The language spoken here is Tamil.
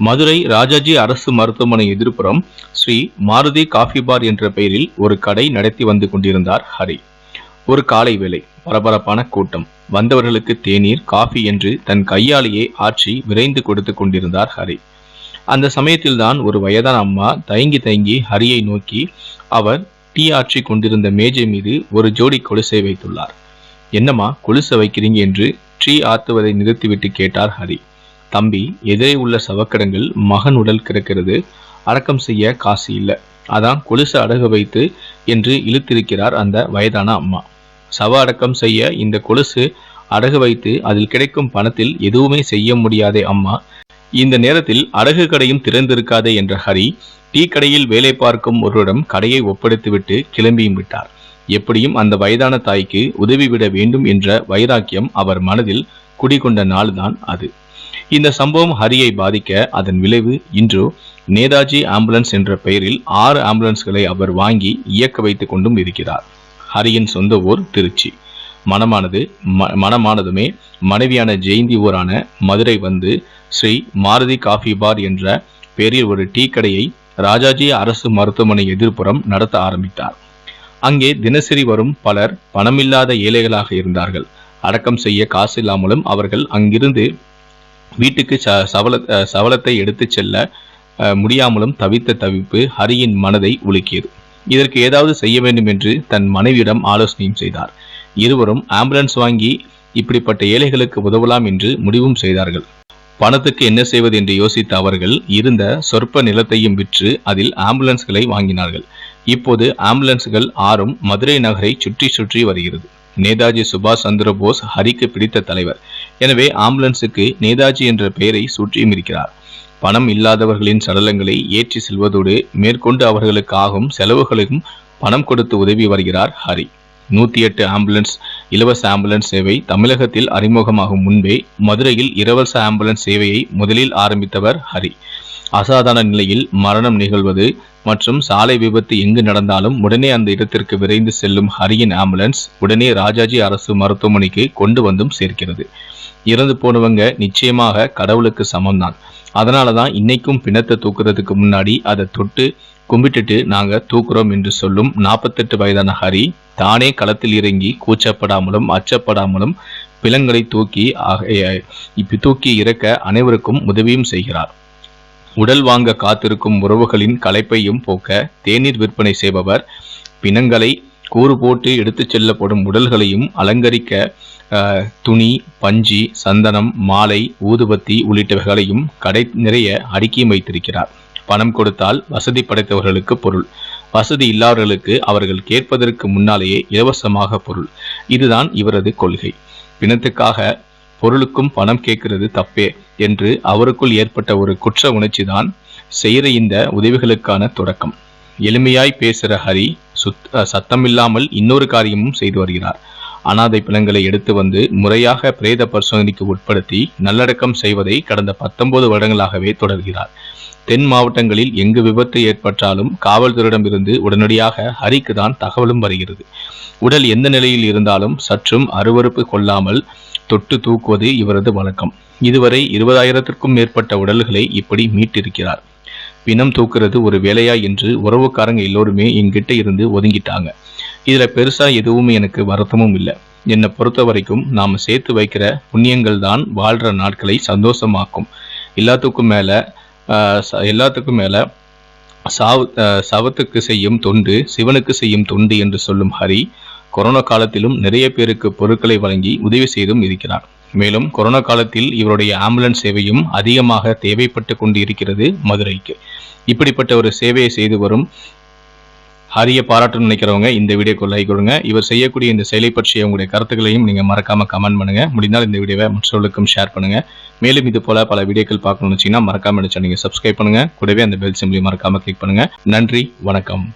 மதுரை ராஜாஜி அரசு மருத்துவமனை எதிர்ப்புறம் ஸ்ரீ மாருதி காஃபி பார் என்ற பெயரில் ஒரு கடை நடத்தி வந்து கொண்டிருந்தார் ஹரி. ஒரு காலை வேளை, பரபரப்பான கூட்டம். வந்தவர்களுக்கு தேநீர், காஃபி என்று தன் கையாலேயே ஆற்றி விரைந்து கொடுத்து கொண்டிருந்தார் ஹரி. அந்த சமயத்தில்தான் ஒரு வயதான அம்மா தயங்கி தயங்கி ஹரியை நோக்கி அவர் டீ ஆற்றி கொண்டிருந்த மேஜை மீது ஒரு ஜோடி கொலுசை வைத்துள்ளார். என்னம்மா கொலுசை வைக்கிறீங்க என்று டீ ஆத்துவதை நிறுத்திவிட்டு கேட்டார் ஹரி. தம்பி, எதிரே உள்ள சவக்கடங்கள் மகன் உடல் கிடக்கிறது, அடக்கம் செய்ய காசு இல்லை, அதான் கொலுசு அடகு வைத்து என்று இழுத்திருக்கிறார் அந்த வயதான அம்மா. சவ அடக்கம் செய்ய இந்த கொலுசு அடகு வைத்து அதில் கிடைக்கும் பணத்தில் எதுவுமே செய்ய முடியாதே அம்மா. இந்த நேரத்தில் அடகு கடையும் திறந்திருக்காதே என்ற ஹரி டீ கடையில் வேலை பார்க்கும் ஒருவரிடம் கடையை ஒப்படைத்துவிட்டு கிளம்பியும் விட்டார். எப்படியும் அந்த வயதான தாய்க்கு உதவிவிட வேண்டும் என்ற வைராக்கியம் அவர் மனதில் குடிகொண்ட நாள்தான் அது. இந்த சம்பவம் ஹரியை பாதிக்க அதன் விளைவு இன்று நேதாஜி ஆம்புலன்ஸ் என்ற பெயரில் 6 ஆம்புலன்ஸ்களை அவர் வாங்கி இயக்க வைத்துக் கொண்டும் இருக்கிறார். ஹரியின் சொந்த ஊர் திருச்சி. மனமானதுமே மனைவியான ஜெயந்தி ஊரான மதுரை வந்து ஸ்ரீ மாருதி காஃபி பார் என்ற பெயரில் ஒரு டீ கடையை ராஜாஜி அரசு மருத்துவமனை எதிர்ப்புறம் நடத்த ஆரம்பித்தார். அங்கே தினசரி வரும் பலர் பணமில்லாத ஏழைகளாக இருந்தார்கள். அடக்கம் செய்ய காசு இல்லாமலும் அவர்கள் அங்கிருந்து வீட்டுக்கு சவலத்தை எடுத்து செல்ல முடியாமலும் தவித்த தவிப்பு ஹரியின் மனதை உலுக்கியது. இதற்கு ஏதாவது செய்ய வேண்டும் என்று தன் மனைவியிடம் ஆலோசனையும் செய்தார். இருவரும் ஆம்புலன்ஸ் வாங்கி இப்படிப்பட்ட ஏழைகளுக்கு உதவலாம் என்று முடிவும் செய்தார்கள். பணத்துக்கு என்ன செய்வது என்று யோசித்த அவர்கள் இருந்த சொற்ப நிலத்தையும் விற்று அதில் ஆம்புலன்ஸ்களை வாங்கினார்கள். இப்போது ஆம்புலன்ஸ்கள் 6ம் மதுரை நகரை சுற்றி சுற்றி வருகிறது. நேதாஜி சுபாஷ் சந்திர போஸ் ஹரிக்கு பிடித்த தலைவர். எனவே ஆம்புலன்ஸுக்கு நேதாஜி என்ற பெயரை சூற்றியும் இருக்கிறார். பணம் இல்லாதவர்களின் சடலங்களை ஏற்றி செல்வதோடு மேற்கொண்டு அவர்களுக்கு ஆகும் செலவுகளுக்கும் பணம் கொடுத்து உதவி வருகிறார் ஹரி. 108 ஆம்புலன்ஸ் இலவச ஆம்புலன்ஸ் சேவை தமிழகத்தில் அறிமுகமாகும் முன்பே மதுரையில் இலவச ஆம்புலன்ஸ் சேவையை முதலில் ஆரம்பித்தவர் ஹரி. அசாதாரண நிலையில் மரணம் நிகழ்வது மற்றும் சாலை விபத்து எங்கு நடந்தாலும் உடனே அந்த இடத்திற்கு விரைந்து செல்லும் ஹரியின் ஆம்புலன்ஸ் உடனே ராஜாஜி அரசு மருத்துவமனைக்கு கொண்டு வந்தும் சேர்க்கிறது. இறந்து போனவங்க நிச்சயமாக கடவுளுக்கு சமம்தான். அதனாலதான் இன்னைக்கும் பிணத்தை தூக்குறதுக்கு முன்னாடி அதை தொட்டு கும்பிட்டுட்டு நாங்க தூக்குறோம் என்று சொல்லும் 48 வயதான ஹரி தானே களத்தில் இறங்கி கூச்சப்படாமலும் அச்சப்படாமலும் பிணங்களை தூக்கி இறக்க அனைவருக்கும் உதவியும் செய்கிறார். உடல் வாங்க காத்திருக்கும் உறவுகளின் களைப்பையும் போக்க தேநீர் விற்பனை செய்பவர். பிணங்களை கூறு போட்டு எடுத்துச் செல்லப்படும் உடல்களையும் அலங்கரிக்க துணி, பஞ்சி, சந்தனம், மாலை, ஊதுபத்தி உள்ளிட்டவைகளையும் கடை நிறைய அடுக்கியும் வைத்திருக்கிறார். பணம் கொடுத்தால் வசதி படைத்தவர்களுக்கு பொருள், வசதி இல்லாதவர்களுக்கு அவர்கள் கேட்பதற்கு முன்னாலேயே இலவசமாக பொருள். இதுதான் இவரது கொள்கை. பிணத்துக்காக பொருளுக்கும் பணம் கேட்கிறது தப்பே என்று அவருக்குள் ஏற்பட்ட ஒரு குற்ற உணர்ச்சி தான் செய்கிற இந்த உதவிகளுக்கான தொடக்கம். எளிமையாய் பேசுகிற ஹரி சத்தமில்லாமல் இன்னொரு காரியமும் செய்து வருகிறார். அனாதை பிணங்களை எடுத்து வந்து முறையாக பிரேத பரிசோதனைக்கு உட்படுத்தி நல்லடக்கம் செய்வதை கடந்த 19 வருடங்களாகவே தொடர்கிறார். தென் மாவட்டங்களில் எங்கு விபத்து ஏற்பட்டாலும் காவல்துறையிடமிருந்து உடனடியாக ஹரிக்கு தான் தகவலும் வருகிறது. உடல் எந்த நிலையில் இருந்தாலும் சற்றும் அருவருப்பு கொள்ளாமல் தொட்டு தூக்குவது இவரது வழக்கம். இதுவரை 20,000க்கும் மேற்பட்ட உடல்களை இப்படி மீட்டிருக்கிறார். பிணம் தூக்குறது ஒரு வேலையா என்று உறவுக்காரங்க எல்லோருமே என்கிட்ட இருந்து ஒதுங்கிட்டாங்க. இதுல பெருசா எதுவுமே எனக்கு வருத்தமும் இல்லை. என்னை பொறுத்த வரைக்கும் நாம சேர்த்து வைக்கிற புண்ணியங்கள் தான் வாழ்ற நாட்களை சந்தோஷமாக்கும். எல்லாத்துக்கும் மேல சவத்துக்கு செய்யும் தொண்டு சிவனுக்கு செய்யும் தொண்டு என்று சொல்லும் ஹரி கொரோனா காலத்திலும் நிறைய பேருக்கு பொருட்களை வழங்கி உதவி செய்தும் இருக்கிறார். மேலும் கொரோனா காலத்தில் இவருடைய ஆம்புலன்ஸ் சேவையும் அதிகமாக தேவைப்பட்டு கொண்டு இருக்கிறது மதுரைக்கு. இப்படிப்பட்ட ஒரு சேவையை செய்து வரும் ஹரியை பாராட்டணும்னு நினைக்கிறவங்க இந்த வீடியோக்கு லைக் கொடுங்க. இவர் செய்யக்கூடிய இந்த செயலை பற்றிய உங்களுடைய கருத்துக்களையும் நீங்க மறக்காம கமெண்ட் பண்ணுங்க. முடிந்தால் இந்த வீடியோவை மற்றவர்களுக்கும் ஷேர் பண்ணுங்க. மேலும் இது போல பல வீடியோக்கள் பார்க்கணும்னு வச்சீங்கன்னா மறக்காம நீங்க சப்ஸ்கிரைப் பண்ணுங்க. கூடவே அந்த பெல் சிம்பிளையும் மறக்காம கிளிக் பண்ணுங்க. நன்றி, வணக்கம்.